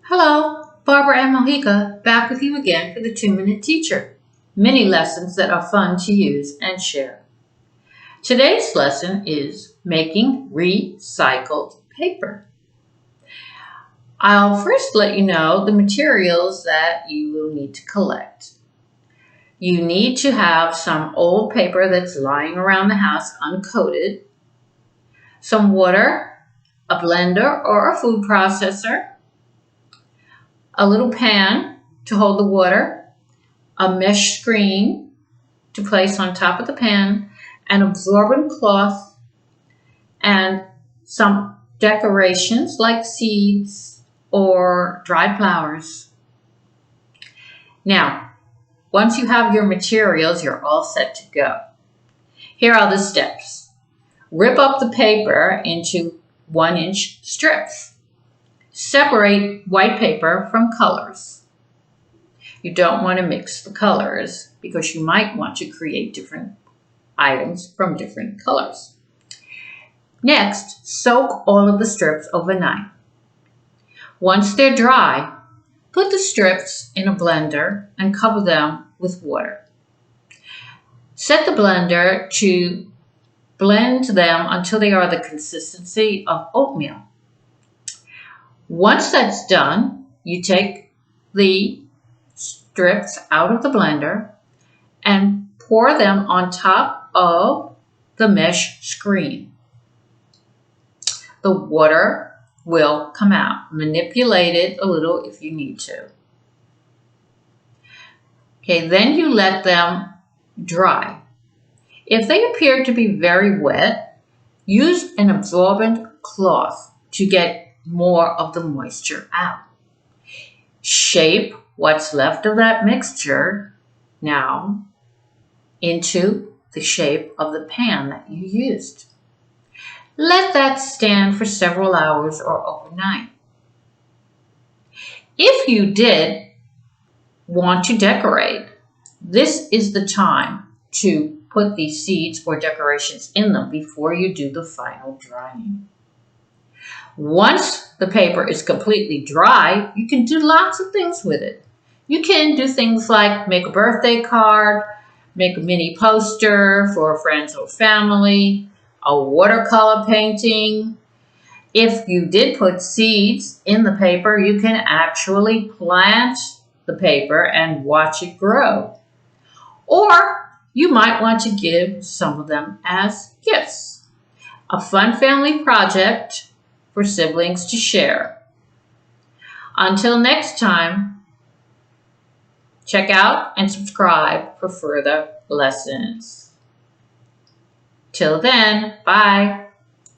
Hello, Barbara and Mojica back with you again for the 2-Minute Teacher. Mini lessons that are fun to use and share. Today's lesson is making recycled paper. I'll first let you know the materials that you will need to collect. You need to have some old paper that's lying around the house uncoated, some water, a blender or a food processor, a little pan to hold the water, a mesh screen to place on top of the pan, an absorbent cloth, and some decorations like seeds or dried flowers. Now, once you have your materials, you're all set to go. Here are the steps. Rip up the paper into 1-inch strips. Separate white paper from colors. You don't want to mix the colors because you might want to create different items from different colors. Next, soak all of the strips overnight. Once they're dry, put the strips in a blender and cover them with water. Set the blender to blend them until they are the consistency of oatmeal. Once that's done, you take the strips out of the blender and pour them on top of the mesh screen. The water will come out. Manipulate it a little if you need to. Okay, then you let them dry. If they appear to be very wet, use an absorbent cloth to get more of the moisture out. Shape what's left of that mixture now into the shape of the pan that you used. Let that stand for several hours or overnight. If you did want to decorate, this is the time to put these seeds or decorations in them before you do the final drying. Once the paper is completely dry, you can do lots of things with it. You can do things like make a birthday card, make a mini poster for friends or family, a watercolor painting. If you did put seeds in the paper, you can actually plant the paper and watch it grow. Or you might want to give some of them as gifts. A fun family project for siblings to share. Until next time, check out and subscribe for further lessons. Till then, bye.